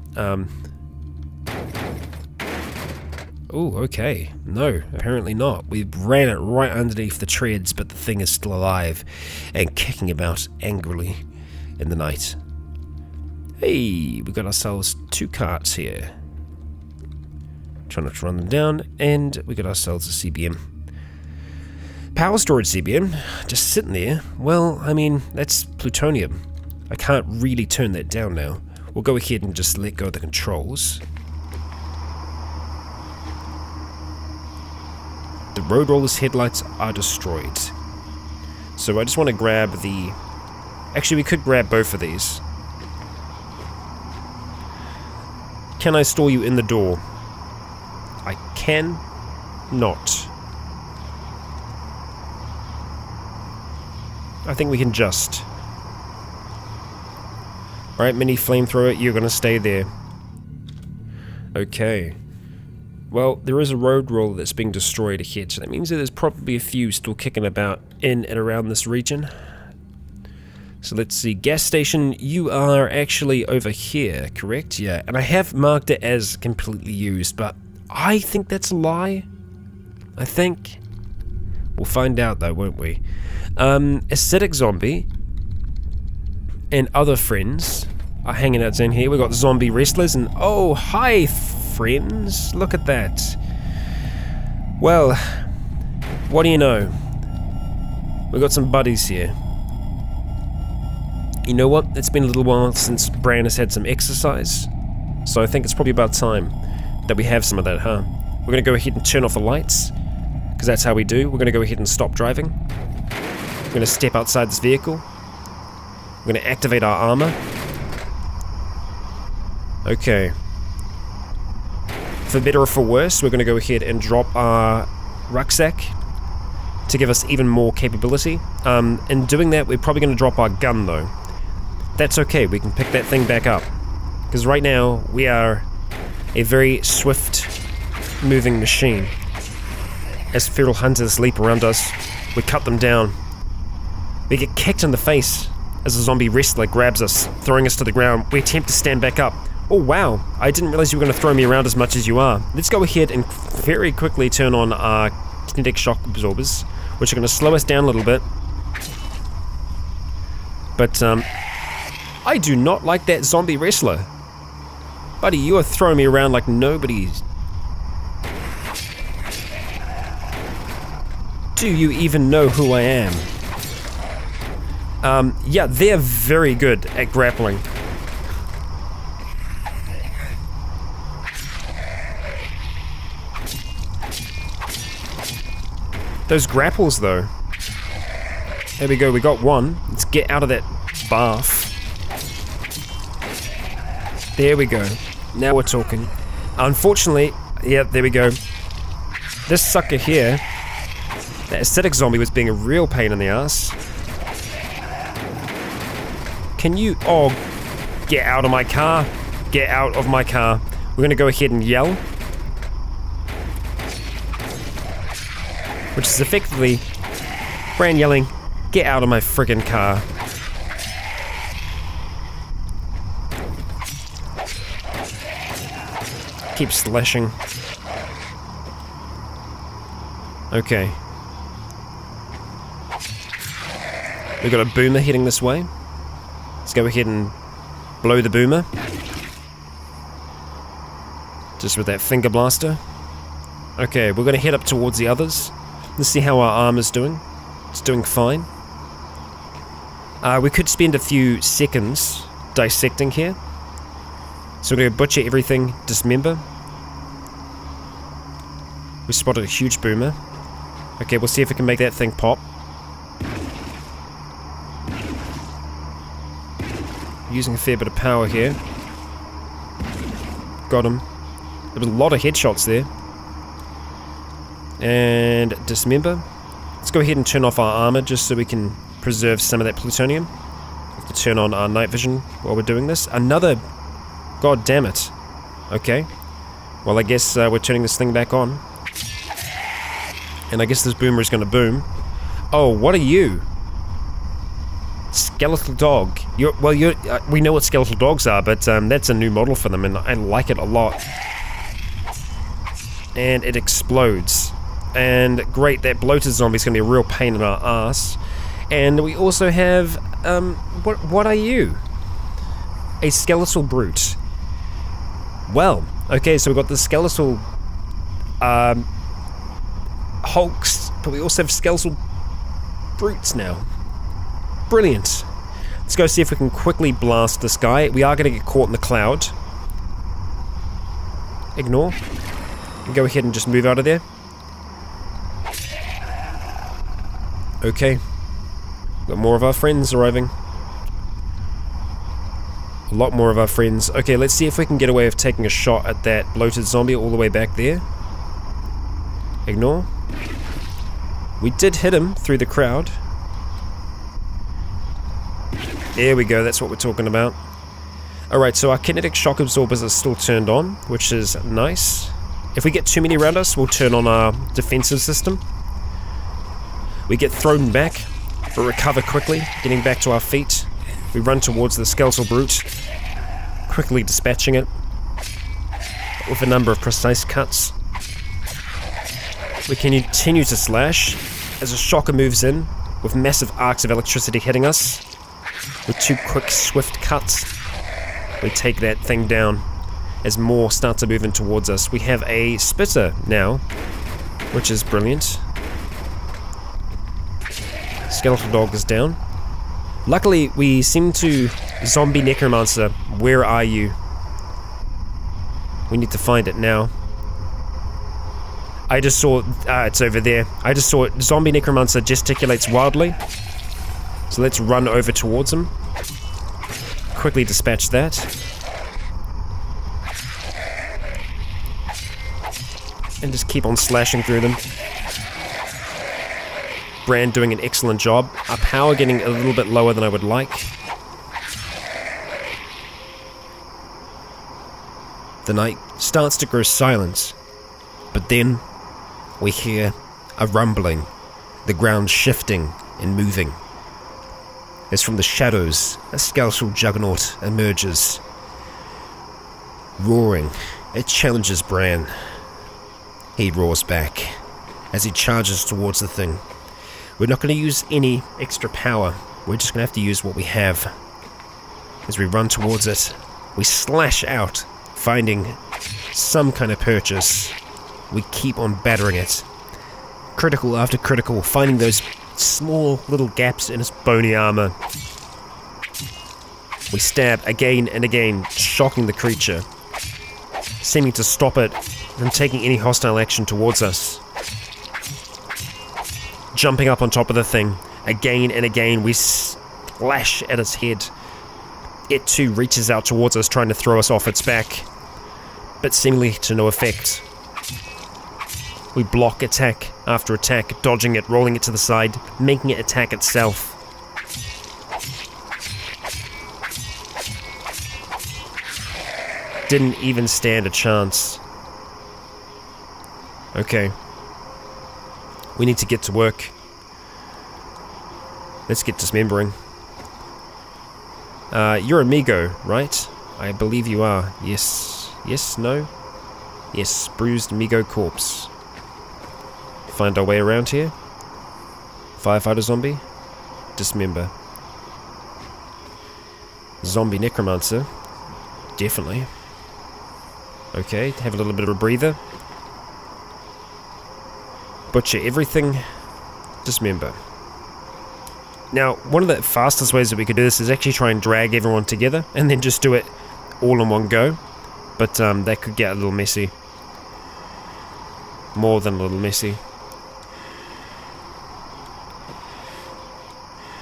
Oh, okay. No, apparently not. We ran it right underneath the treads, but the thing is still alive and kicking about angrily in the night. Hey, we got ourselves 2 carts here. Try not to run them down, and we got ourselves a CBM. Power storage CBM, just sitting there. Well, I mean, that's plutonium. I can't really turn that down now. We'll go ahead and just let go of the controls. The road roller's headlights are destroyed. So I just want to grab the... Actually, we could grab both of these. Can I store you in the door? I can not. I think we can just. Alright, mini flamethrower, you're gonna stay there. Okay. Well, there is a road roller that's being destroyed ahead, so that means that there's probably a few still kicking about in and around this region. So let's see, gas station, you are actually over here, correct? Yeah, and I have marked it as completely used, but I think that's a lie. I think. We'll find out though, won't we? Acidic zombie and other friends are hanging out down here. We've got zombie wrestlers and oh, hi friends. Look at that. Well, what do you know? We've got some buddies here. You know what? It's been a little while since Bran has had some exercise. So I think it's probably about time that we have some of that, huh? We're going to go ahead and turn off the lights, because that's how we do. We're going to go ahead and stop driving. We're going to step outside this vehicle. We're going to activate our armor. Okay. For better or for worse, we're going to go ahead and drop our rucksack to give us even more capability. In doing that, we're probably going to drop our gun, though. That's okay, we can pick that thing back up. Because right now, we are a very swift moving machine. As feral hunters leap around us, we cut them down. We get kicked in the face as a zombie wrestler grabs us, throwing us to the ground. We attempt to stand back up. Oh wow, I didn't realize you were going to throw me around as much as you are. Let's go ahead and very quickly turn on our kinetic shock absorbers, which are going to slow us down a little bit. But I do not like that zombie wrestler. Buddy, you are throwing me around like nobody's. Do you even know who I am? Yeah, they're very good at grappling. Those grapples, though. There we go, we got one. Let's get out of that bath. There we go. Now we're talking. Unfortunately, yeah, there we go. This sucker here, that acidic zombie, was being a real pain in the ass. Can you... Oh, get out of my car. Get out of my car. We're gonna go ahead and yell. Which is effectively Bran yelling, get out of my friggin' car. Keep slashing. Okay. We've got a boomer heading this way. Let's go ahead and blow the boomer. Just with that finger blaster. Okay, we're gonna head up towards the others. Let's see how our armor's doing. It's doing fine. We could spend a few seconds dissecting here. So we're gonna butcher everything, dismember. We spotted a huge boomer. Okay, we'll see if we can make that thing pop. Using a fair bit of power here. Got him. There was a lot of headshots there. And dismember. Let's go ahead and turn off our armor just so we can preserve some of that plutonium. Have to turn on our night vision while we're doing this. Another... God damn it. Okay. Well, I guess we're turning this thing back on. And I guess this boomer is going to boom. Oh, what are you? Skeletal dog. We know what skeletal dogs are, but that's a new model for them, and I like it a lot. And it explodes. And great, that bloated zombie's going to be a real pain in our ass. And we also have, what are you? A skeletal brute. Well, okay, so we've got the skeletal, hulks, but we also have skeletal brutes now. Brilliant. Let's go see if we can quickly blast this guy. We are going to get caught in the cloud. Ignore. And go ahead and just move out of there. Okay. Got more of our friends arriving. A lot more of our friends. Okay, let's see if we can get away with taking a shot at that bloated zombie all the way back there. Ignore. We did hit him through the crowd. There we go, that's what we're talking about. Alright, so our kinetic shock absorbers are still turned on, which is nice. If we get too many around us, we'll turn on our defensive system. We get thrown back, but recover quickly, getting back to our feet. We run towards the skeletal brute, quickly dispatching it with a number of precise cuts. We can continue to slash as a shocker moves in with massive arcs of electricity hitting us. With two quick, swift cuts, we take that thing down as more start to move in towards us. We have a spitter now, which is brilliant. Skeletal dog is down. Luckily, we seem to... Zombie necromancer, where are you? We need to find it now. I just saw... it's over there. I just saw it. Zombie necromancer gesticulates wildly. So let's run over towards him. Quickly dispatch that. And just keep on slashing through them. Bran doing an excellent job. Our power getting a little bit lower than I would like. The night starts to grow silent. But then we hear a rumbling. The ground shifting and moving. As from the shadows, a skeletal juggernaut emerges. Roaring, it challenges Bran. He roars back as he charges towards the thing. We're not going to use any extra power. We're just going to have to use what we have. As we run towards it, we slash out, finding some kind of purchase. We keep on battering it. Critical after critical, finding those small little gaps in its bony armor. We stab again and again, shocking the creature, seeming to stop it from taking any hostile action towards us. Jumping up on top of the thing, again and again, we slash at its head. It too reaches out towards us, trying to throw us off its back, but seemingly to no effect. We block attack after attack, dodging it, rolling it to the side, making it attack itself. Didn't even stand a chance. Okay. We need to get to work. Let's get dismembering. You're Amigo, right? I believe you are. Yes. Yes, no? Yes, bruised Amigo corpse. Find our way around here. Firefighter zombie. Dismember. Zombie necromancer. Definitely. Okay, have a little bit of a breather. Butcher everything. Dismember. Now, one of the fastest ways that we could do this is actually try and drag everyone together and then just do it all in one go. But that could get a little messy. more than a little messy.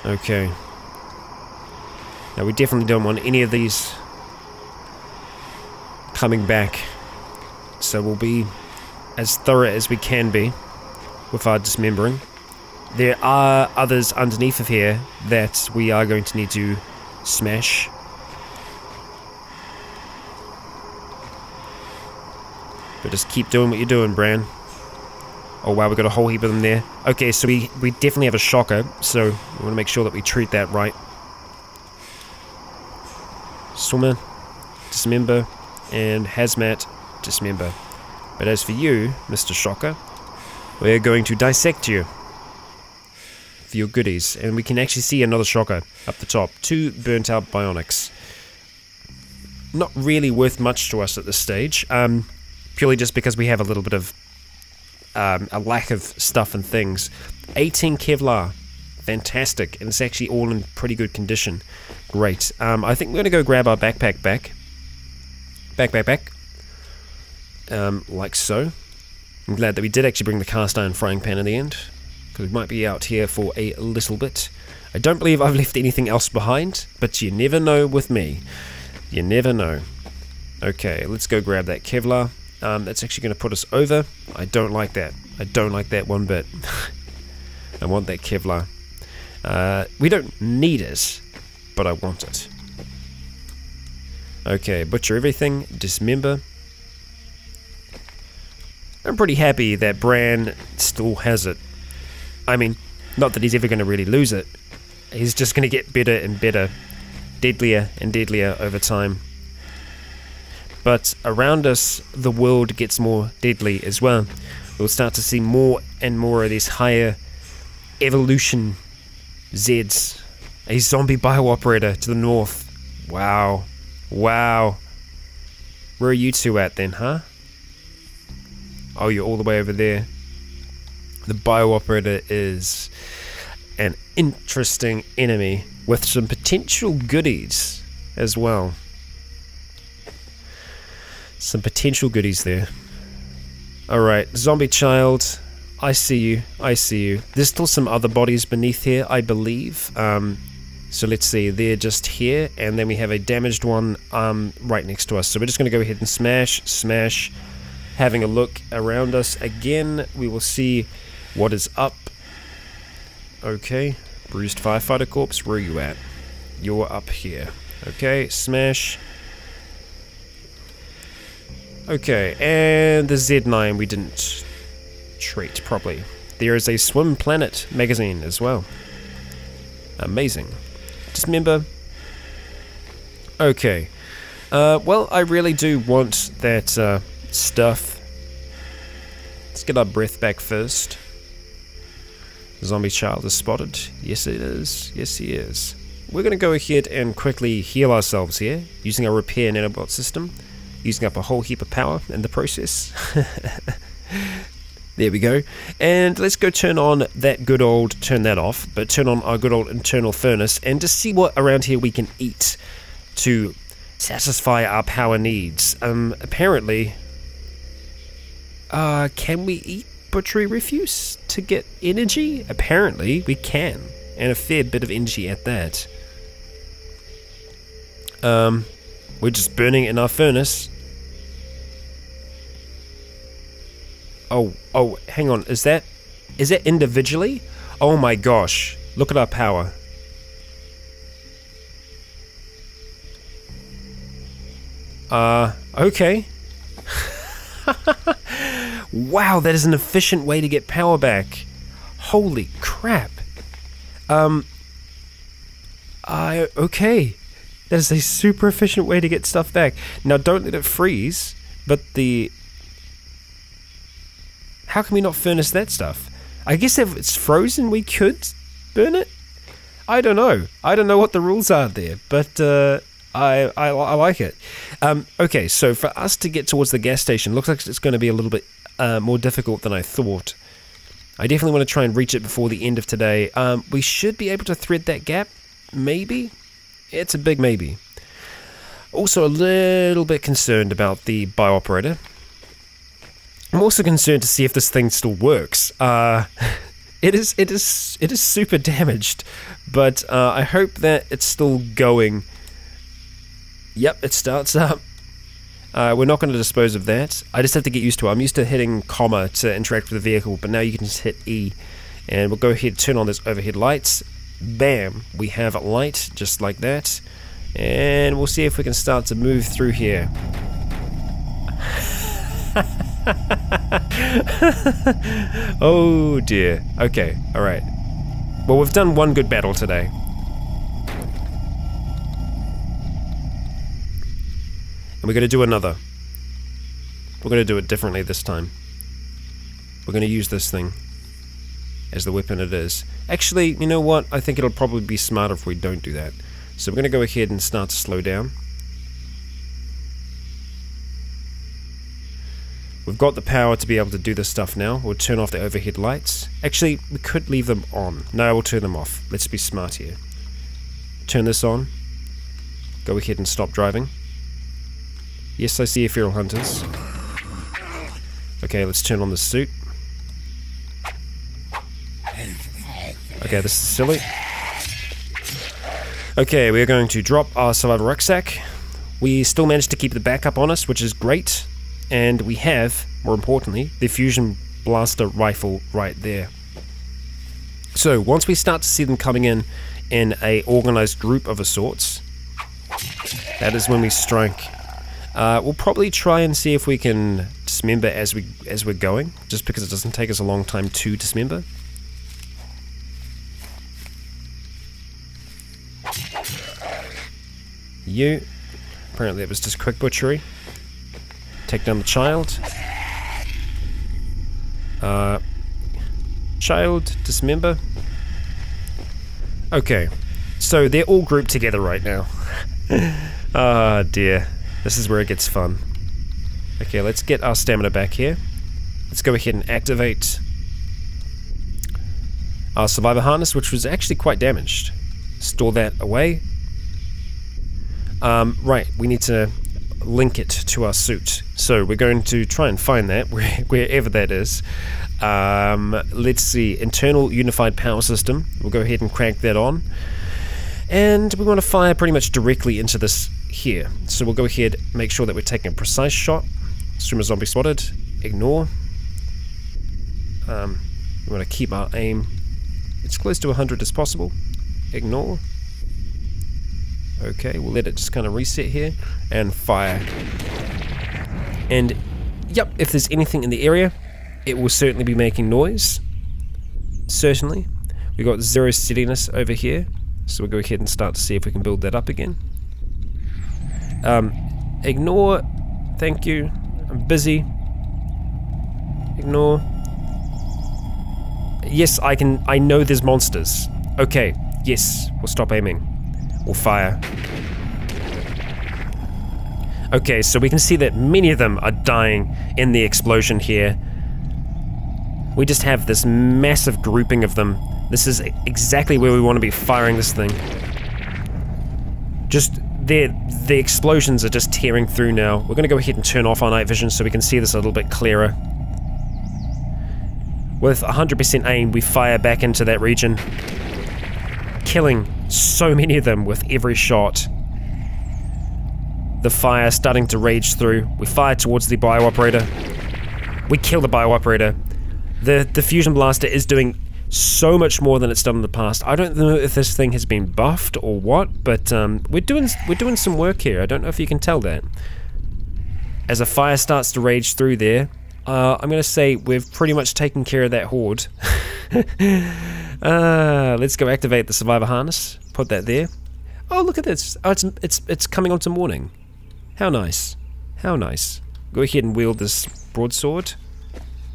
Okay. Now we definitely don't want any of these coming back. So we'll be as thorough as we can be with our dismembering. There are others underneath of here that we are going to need to smash. But just keep doing what you're doing, Bran. Oh wow, we got a whole heap of them there. Okay, so we definitely have a shocker, so we want to make sure that we treat that right. Swimmer, dismember, and hazmat, dismember. But as for you, Mr. Shocker, we're going to dissect you for your goodies. And we can actually see another shocker up the top. 2 burnt out bionics. Not really worth much to us at this stage. Purely just because we have a little bit of a lack of stuff and things. 18 Kevlar. Fantastic. And it's actually all in pretty good condition. Great. I think we're going to go grab our backpack back. Back. Like so. I'm glad that we did actually bring the cast iron frying pan in the end, because we might be out here for a little bit. I don't believe I've left anything else behind, but you never know with me. You never know. Okay, let's go grab that Kevlar. That's actually going to put us over. I don't like that. I don't like that one bit. I want that Kevlar. We don't need it, but I want it. Okay, butcher everything, dismember. I'm pretty happy that Bran still has it. I mean, not that he's ever going to really lose it. He's just going to get better and better, deadlier and deadlier over time. But around us, the world gets more deadly as well. We'll start to see more and more of these higher evolution Zeds. A zombie bio-operator to the north. Wow. Wow. Where are you two at then, huh? Oh, you're all the way over there. The bio-operator is an interesting enemy with some potential goodies as well. Some potential goodies there. Alright, zombie child. I see you. I see you. There's still some other bodies beneath here, I believe. So let's see. They're just here. And then we have a damaged one right next to us. So we're just going to go ahead and smash. Having a look around us again, we will see what is up. Okay, bruised firefighter corpse, where are you at? You're up here. Okay, smash. Okay, and the Z9 we didn't treat properly. There is a Swim Planet magazine as well. Amazing. Dismember. Okay. Well, I really do want that stuff. Let's get our breath back first. Zombie child is spotted. Yes, it is. Yes, he is. We're going to go ahead and quickly heal ourselves here using our repair nanobot system, using up a whole heap of power in the process. There we go. And let's go turn on that good old, turn that off, but turn on our good old internal furnace and just see what around here we can eat to satisfy our power needs. Apparently, can we eat butchery refuse to get energy? Apparently we can, and a fair bit of energy at that. We're just burning it in our furnace. Oh, hang on, is that individually? Oh my gosh, look at our power. Okay. Wow, that is an efficient way to get power back. Holy crap. Okay. That is a super efficient way to get stuff back. Now, don't let it freeze, but how can we not furnace that stuff? I guess if it's frozen, we could burn it? I don't know. I don't know what the rules are there, but I like it. Okay, so for us to get towards the gas station, looks like it's going to be a little bit more difficult than I thought. I definitely want to try and reach it before the end of today. We should be able to thread that gap, maybe? It's a big maybe. Also a little bit concerned about the bio-operator. I'm also concerned to see if this thing still works. It is super damaged, but I hope that it's still going. Yep, it starts up. We're not going to dispose of that. I just have to get used to it. I'm used to hitting comma to interact with the vehicle, but now you can just hit E. And we'll go ahead and turn on those overhead lights. Bam! We have a light, just like that. And we'll see if we can start to move through here. Oh dear. Okay, alright. Well, we've done one good battle today. And we're going to do another. We're going to do it differently this time. We're going to use this thing as the weapon it is. Actually, you know what? I think it'll probably be smarter if we don't do that. So we're going to go ahead and start to slow down. We've got the power to be able to do this stuff now. We'll turn off the overhead lights. Actually, we could leave them on. No, we'll turn them off. Let's be smart here. Turn this on. Go ahead and stop driving. Yes, I see feral hunters. Okay, let's turn on the suit. Okay, this is silly. Okay, we're going to drop our survival rucksack. We still managed to keep the backup on us, which is great. And we have, more importantly, the fusion blaster rifle right there. So, once we start to see them coming in a organized group of a sorts, that is when we strike. We'll probably try and see if we can dismember as we're going, just because it doesn't take us a long time to dismember. You. Apparently it was just quick butchery. Take down the child. Child, dismember. Okay. So they're all grouped together right now. Ah, dear. This is where it gets fun. Okay, let's get our stamina back here. Let's go ahead and activate our survivor harness, which was actually quite damaged. Store that away. Right, we need to link it to our suit. So we're going to try and find that, wherever that is. Let's see, internal unified power system. We'll go ahead and crank that on. And we want to fire pretty much directly into this here. So we'll go ahead, make sure that we're taking a precise shot. Swimmer zombie spotted. Ignore. We want to keep our aim as close to 100 as possible. Ignore. Okay, we'll let it just kind of reset here and fire. And yep, if there's anything in the area, it will certainly be making noise. Certainly. We've got 0 steadiness over here, so we'll go ahead and start to see if we can build that up again. Ignore. Thank you. I'm busy. Ignore. Yes, I know there's monsters. Okay, yes, we'll stop aiming. We'll fire. Okay, so we can see that many of them are dying in the explosion here. We just have this massive grouping of them. This is exactly where we want to be firing this thing. Just the explosions are just tearing through now. We're going to go ahead and turn off our night vision so we can see this a little bit clearer. With 100% aim, we fire back into that region, killing so many of them with every shot. The fire starting to rage through. We fire towards the bio-operator. We kill the bio-operator. The fusion blaster is doing so much more than it's done in the past. I don't know if this thing has been buffed or what, but we're doing some work here. I don't know if you can tell that. As a fire starts to rage through there, I'm going to say we've pretty much taken care of that horde. Let's go activate the survivor harness. Put that there. Oh, look at this. Oh, it's coming onto morning. How nice. How nice. Go ahead and wield this broadsword.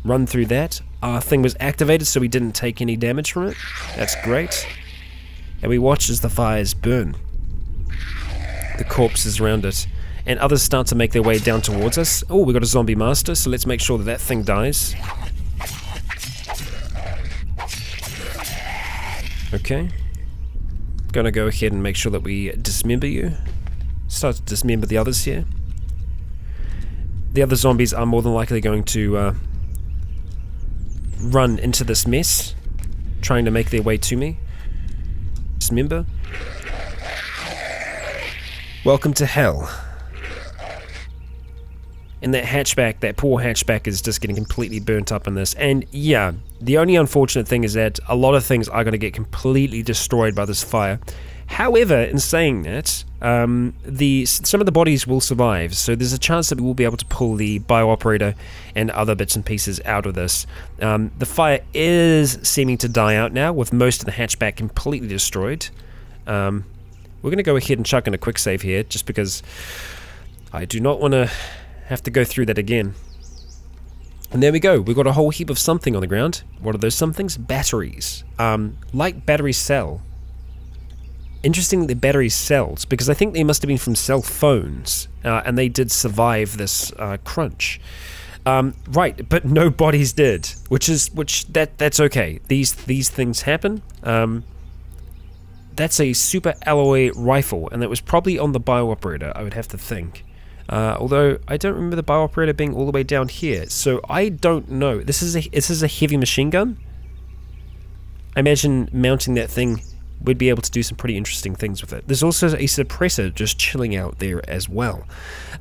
Run through that. Our thing was activated, so we didn't take any damage from it. That's great. And we watch as the fires burn. The corpses around it. And others start to make their way down towards us. Oh, we got a zombie master, so let's make sure that that thing dies. Okay. Gonna go ahead and make sure that we dismember you. Start to dismember the others here. the other zombies are more than likely going to run into this mess, trying to make their way to me. Just remember, welcome to hell. And that hatchback, that poor hatchback, is just getting completely burnt up in this. And yeah, the only unfortunate thing is that a lot of things are going to get completely destroyed by this fire. However, in saying that, some of the bodies will survive, so there's a chance that we will be able to pull the bio-operator and other bits and pieces out of this. The fire is seeming to die out now, with most of the hatchback completely destroyed. We're going to go ahead and chuck in a quick save here, just because I do not want to have to go through that again. And there we go, we've got a whole heap of something on the ground. What are those somethings? Batteries. Like battery cell. Interesting, the battery cells, because I think they must have been from cell phones, and they did survive this crunch. Right, but no bodies did, that's okay. These things happen. That's a super alloy rifle, and that was probably on the bio-operator, I would have to think. Although I don't remember the bio-operator being all the way down here, so I don't know. This is a heavy machine gun. I imagine mounting that thing, we'd be able to do some pretty interesting things with it. There's also a suppressor just chilling out there as well.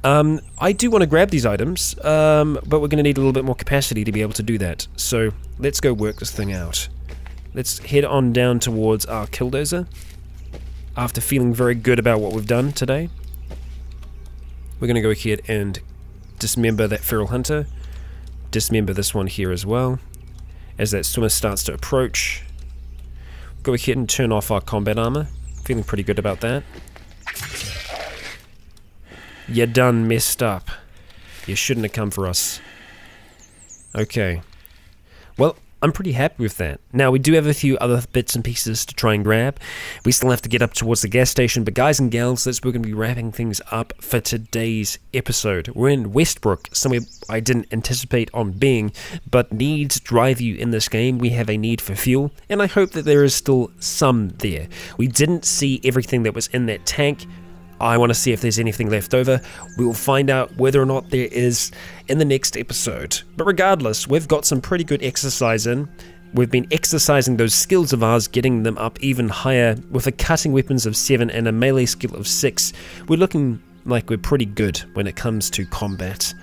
I do want to grab these items, but we're going to need a little bit more capacity to be able to do that. So let's go work this thing out. Let's head on down towards our killdozer. After feeling very good about what we've done today, we're going to go ahead and dismember that feral hunter. Dismember this one here as well. As that swimmer starts to approach, go ahead and turn off our combat armor. Feeling pretty good about that. You done messed up. You shouldn't have come for us. Okay. Well, I'm pretty happy with that. Now, we do have a few other bits and pieces to try and grab. We still have to get up towards the gas station, but guys and gals, we're going to be wrapping things up for today's episode. We're in Westbrook, somewhere I didn't anticipate on being, but needs drive you in this game. We have a need for fuel, and I hope that there is still some there. We didn't see everything that was in that tank. I want to see if there's anything left over. We will find out whether or not there is in the next episode. But regardless, we've got some pretty good exercise in. We've been exercising those skills of ours, getting them up even higher with a cutting weapons of 7 and a melee skill of 6. We're looking like we're pretty good when it comes to combat.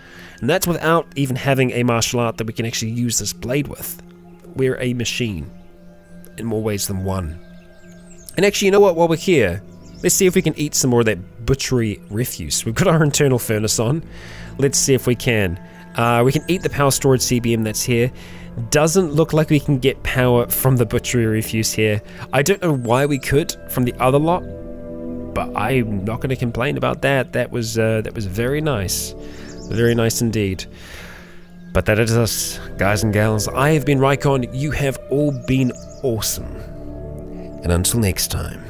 And that's without even having a martial art that we can actually use this blade with. We're a machine in more ways than one. And actually, you know what, while we're here, let's see if we can eat some more of that butchery refuse. We've got our internal furnace on. Let's see if we can. We can eat the power storage CBM that's here. Doesn't look like we can get power from the butchery refuse here. I don't know why we could from the other lot, but I'm not going to complain about that. That was very nice. Very nice indeed. But that is us, guys and gals. I have been Rycon. You have all been awesome. And until next time,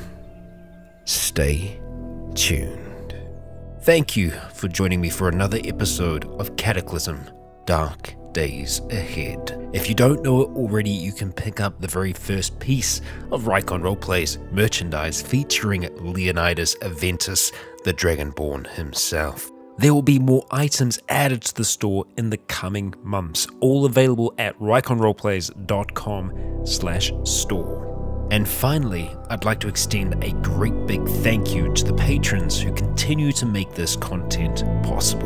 stay tuned. Thank you for joining me for another episode of Cataclysm, Dark Days Ahead. If you don't know it already, you can pick up the very first piece of Rycon Roleplays merchandise featuring Leonidas Aventus, the Dragonborn himself. There will be more items added to the store in the coming months, all available at ryconroleplays.com/store. And finally, I'd like to extend a great big thank you to the patrons who continue to make this content possible.